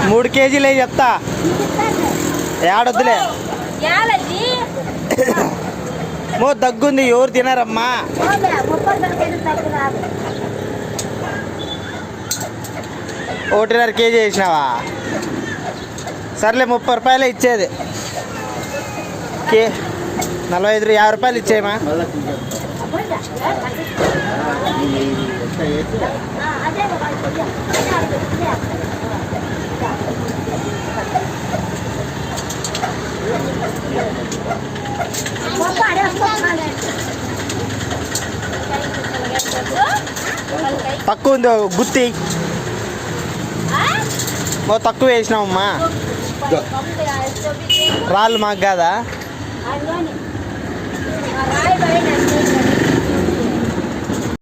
మూడు కేజీలు చెప్తా ఏడొద్దులే మో దగ్గుంది ఎవరు తినారమ్మా. 1.5 కేజీ వేసినావా? సర్లే 30 రూపాయలే ఇచ్చేది. 45 50 రూపాయలు ఇచ్చేయమా. తక్కువ ఉంది గుత్తి తక్కువ వేసినావమ్మా. రాళ్ళు మాకు కాదా?